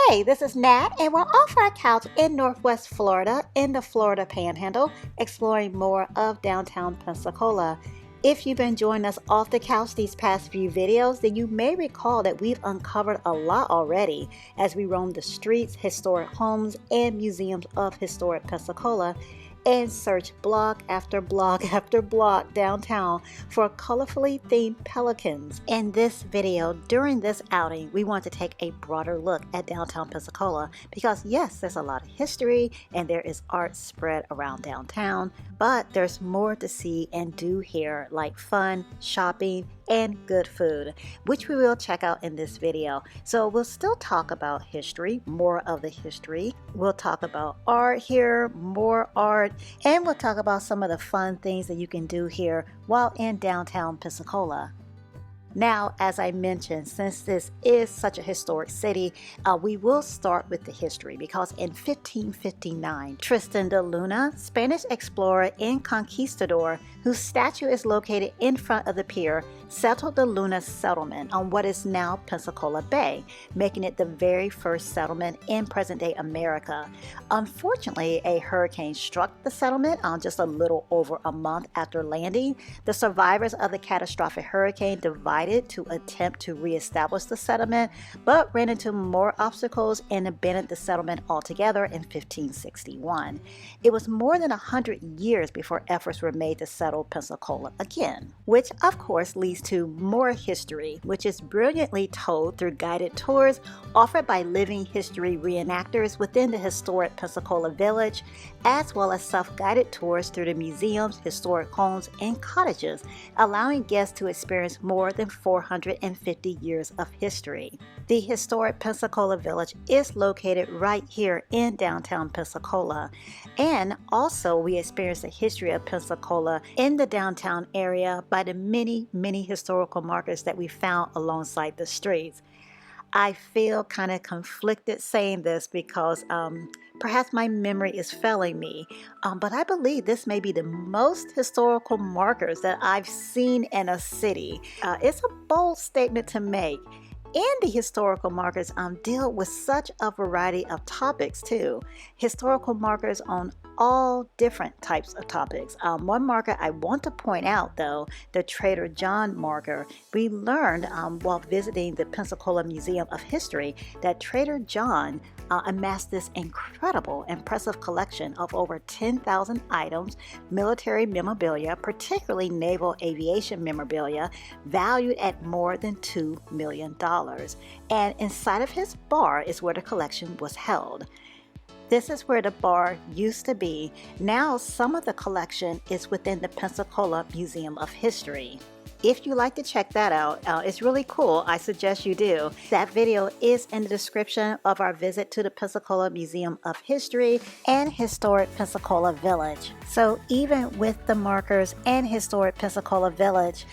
Hey, this is Nat, and we're off our couch in Northwest Florida, in the Florida Panhandle, exploring more of downtown Pensacola. If you've been joining us off the couch these past few videos, then you may recall that we've uncovered a lot already as we roam the streets, historic homes, and museums of historic Pensacola, and search block after block after block downtown for colorfully themed pelicans. In this video, during this outing, we want to take a broader look at downtown Pensacola because yes, there's a lot of history and there is art spread around downtown, but there's more to see and do here, like fun, shopping, and good food, which we will check out in this video. So we'll still talk about history, more of the history. We'll talk about art here, more art, and we'll talk about some of the fun things that you can do here while in downtown Pensacola. Now, as I mentioned, since this is such a historic city, we will start with the history because in 1559, Tristan de Luna, Spanish explorer and conquistador, whose statue is located in front of the pier, settled the Luna settlement on what is now Pensacola Bay, making it the very first settlement in present-day America. Unfortunately, a hurricane struck the settlement just a little over a month after landing. The survivors of the catastrophic hurricane divided to attempt to reestablish the settlement, but ran into more obstacles and abandoned the settlement altogether in 1561. It was more than 100 years before efforts were made to settle Pensacola again, which of course leads to more history, which is brilliantly told through guided tours offered by living history reenactors within the historic Pensacola village, as well as self-guided tours through the museums, historic homes, and cottages, allowing guests to experience more than 450 years of history. The historic Pensacola village is located right here in downtown Pensacola, and also we experience the history of Pensacola in the downtown area by the many historical markers that we found alongside the streets. I feel kind of conflicted saying this because perhaps my memory is failing me, but I believe this may be the most historical markers that I've seen in a city. It's a bold statement to make. And the historical markers deal with such a variety of topics too. Historical markers on all different types of topics. One marker I want to point out though, the Trader John marker. We learned while visiting the Pensacola Museum of History that Trader John amassed this impressive collection of over 10,000 items, military memorabilia, particularly naval aviation memorabilia, valued at more than $2 million. And inside of his bar is where the collection was held. This is where the bar used to be. Now some of the collection is within the Pensacola Museum of History. If you like to check that out, it's really cool. I suggest you do. That video is in the description of our visit to the Pensacola Museum of History and historic Pensacola Village. So even with the markers and historic Pensacola Village,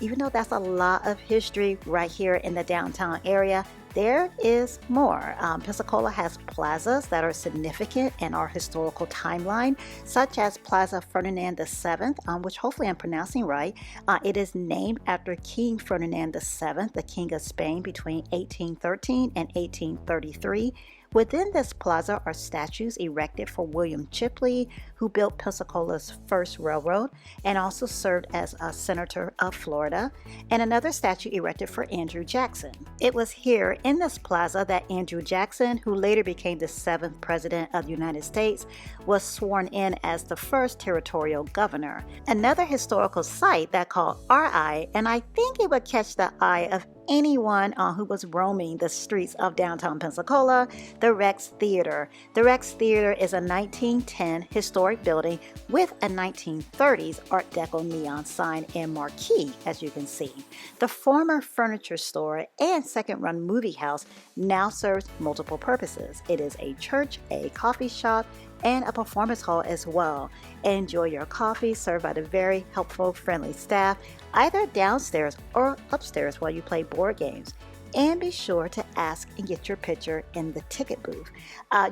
even though that's a lot of history right here in the downtown area, there is more. Pensacola has plazas that are significant in our historical timeline, such as Plaza Ferdinand VII, which hopefully I'm pronouncing right. It is named after King Ferdinand VII, the King of Spain between 1813 and 1833. Within this plaza are statues erected for William Chipley, who built Pensacola's first railroad and also served as a senator of Florida, and another statue erected for Andrew Jackson. It was here in this plaza that Andrew Jackson, who later became the 7th President of the United States, was sworn in as the first territorial governor. Another historical site that caught our eye, and I think it would catch the eye of anyone who was roaming the streets of downtown Pensacola, the Rex Theater. The Rex Theater is a 1910 historic building with a 1930s Art Deco neon sign and marquee, as you can see. The former furniture store and second-run movie house now serves multiple purposes. It is a church, a coffee shop, and a performance hall as well. Enjoy your coffee served by the very helpful, friendly staff, either downstairs or upstairs while you play board games. And be sure to ask and get your picture in the ticket booth.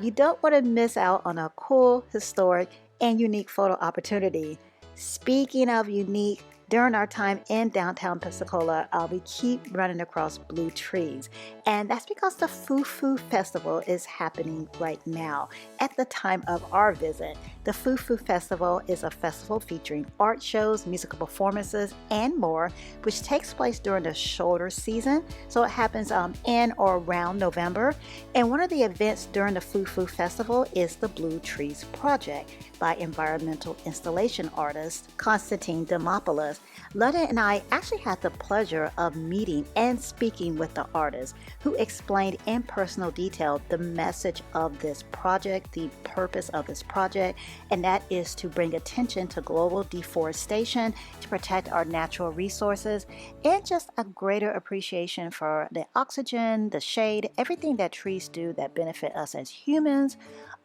You don't want to miss out on a cool, historic, and unique photo opportunity. Speaking of unique, During our time in downtown Pensacola, we keep running across blue trees. And that's because the Foo Foo Festival is happening right now. At the time of our visit, the Foo Foo Festival is a festival featuring art shows, musical performances, and more, which takes place during the shoulder season. So it happens in or around November. And one of the events during the Foo Foo Festival is the Blue Trees Project by environmental installation artist Constantine Demopoulos. London and I actually had the pleasure of meeting and speaking with the artist, who explained in personal detail the message of this project, the purpose of this project, and that is to bring attention to global deforestation, to protect our natural resources, and just a greater appreciation for the oxygen, the shade, everything that trees do that benefit us as humans,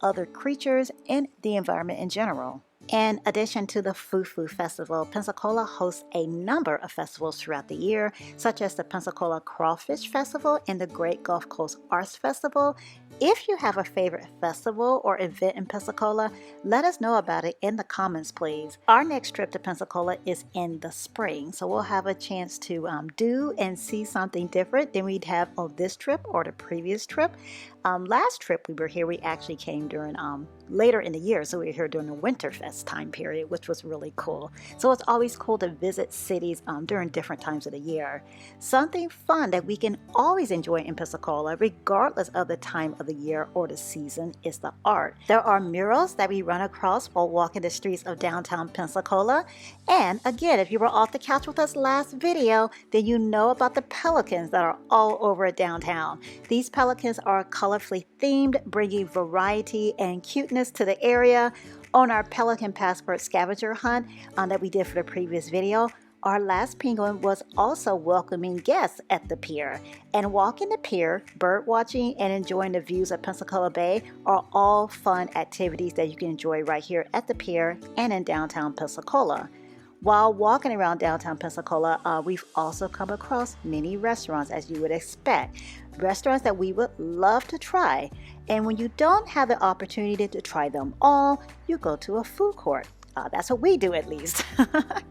other creatures, and the environment in general. In addition to the Foo Foo Festival, Pensacola hosts a number of festivals throughout the year, such as the Pensacola Crawfish Festival and the Great Gulf Coast Arts Festival. If you have a favorite festival or event in Pensacola, let us know about it in the comments, please. Our next trip to Pensacola is in the spring, so we'll have a chance to do and see something different than we'd have on this trip or the previous trip. Last trip we were here, we actually came during later in the year, so we were here during the Winterfest time period, which was really cool. So it's always cool to visit cities during different times of the year. Something fun that we can always enjoy in Pensacola, regardless of the time of the year or the season, is the art. There are murals that we run across while walking the streets of downtown Pensacola. And again, if you were off the couch with us last video, then you know about the Pelicans that are all over downtown. These Pelicans are colorfully themed, bringing variety and cuteness to the area. On our Pelican Passport scavenger hunt that we did for the previous video, our last penguin was also welcoming guests at the pier. And walking the pier, bird watching, and enjoying the views of Pensacola Bay are all fun activities that you can enjoy right here at the pier and in downtown Pensacola. While walking around downtown Pensacola, we've also come across many restaurants, as you would expect. Restaurants that we would love to try. And when you don't have the opportunity to try them all, you go to a food court. That's what we do, at least.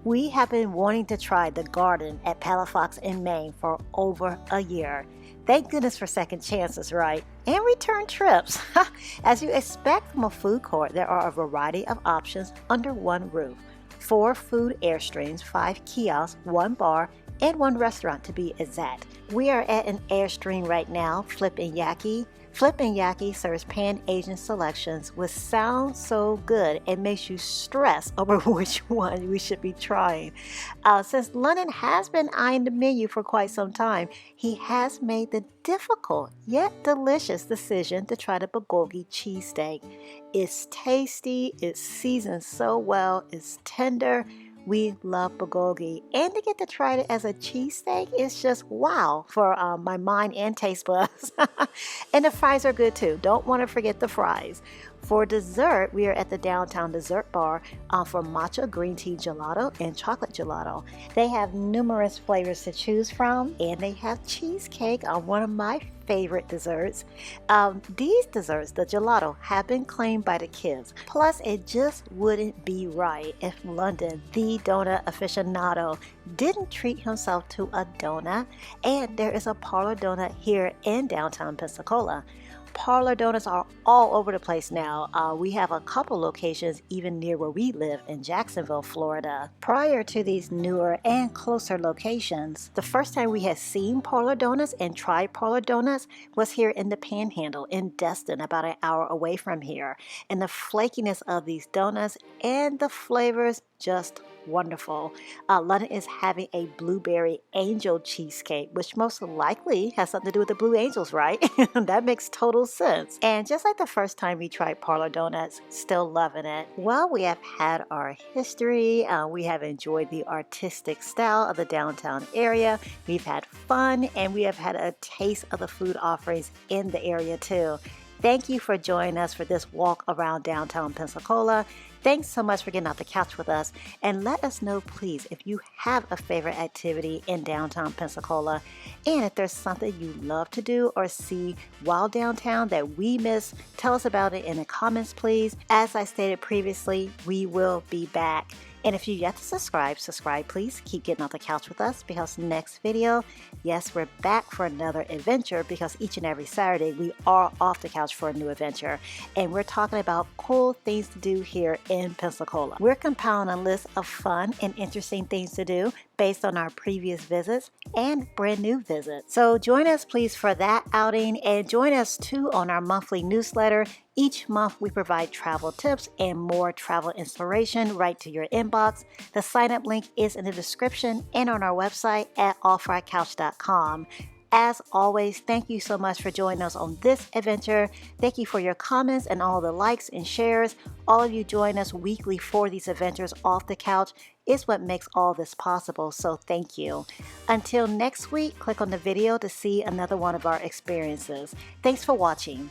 We have been wanting to try the garden at Palafox in Maine for over a year. Thank goodness for second chances, right? And return trips. As you expect from a food court, there are a variety of options under one roof. 4 food airstreams, 5 kiosks, 1 bar, and 1 restaurant to be exact. We are at an airstream right now, Flippin' Yaki. Flippin' Yaki serves Pan-Asian selections with sound so good it makes you stress over which one we should be trying. Since London has been eyeing the menu for quite some time, he has made the difficult yet delicious decision to try the bulgogi cheesesteak. It's tasty, it's seasoned so well, it's tender. We love bulgogi, and to get to try it as a cheesesteak is just wow for my mind and taste buds. And the fries are good too. Don't want to forget the fries. For dessert, we are at the downtown dessert bar for matcha green tea gelato and chocolate gelato. They have numerous flavors to choose from, and they have cheesecake on one of my favorite desserts. These desserts, the gelato, have been claimed by the kids. Plus, it just wouldn't be right if London, the donut aficionado, didn't treat himself to a donut. And there is a Parlour Donut here in downtown Pensacola. Parlour Donuts are all over the place now. We have a couple locations even near where we live in Jacksonville, Florida. Prior to these newer and closer locations, the first time we had seen Parlour Donuts and tried Parlour Donuts was here in the Panhandle in Destin, about an hour away from here. And the flakiness of these donuts and the flavors, just wonderful. London is having a blueberry angel cheesecake, which most likely has something to do with the Blue Angels, right? That makes total sense. And just like the first time we tried Parlour Donuts, still loving it. Well, we have had our history. We have enjoyed the artistic style of the downtown area. We've had fun, and we have had a taste of the food offerings in the area too. Thank you for joining us for this walk around downtown Pensacola. Thanks so much for getting off the couch with us, and let us know, please, if you have a favorite activity in downtown Pensacola, and if there's something you love to do or see while downtown that we miss. Tell us about it in the comments, please. As I stated previously, we will be back. And if you're yet to subscribe please. Keep getting off the couch with us, because next video, yes, we're back for another adventure, because each and every Saturday we are off the couch for a new adventure. And we're talking about cool things to do here in Pensacola. We're compiling a list of fun and interesting things to do based on our previous visits and brand new visits. So join us please for that outing, and join us too on our monthly newsletter. Each month we provide travel tips and more travel inspiration right to your inbox. The sign up link is in the description and on our website at allfrycouch.com. As always, thank you so much for joining us on this adventure. Thank you for your comments and all the likes and shares. All of you join us weekly for these adventures off the couch is what makes all this possible, so thank you. Until next week, click on the video to see another one of our experiences. Thanks for watching.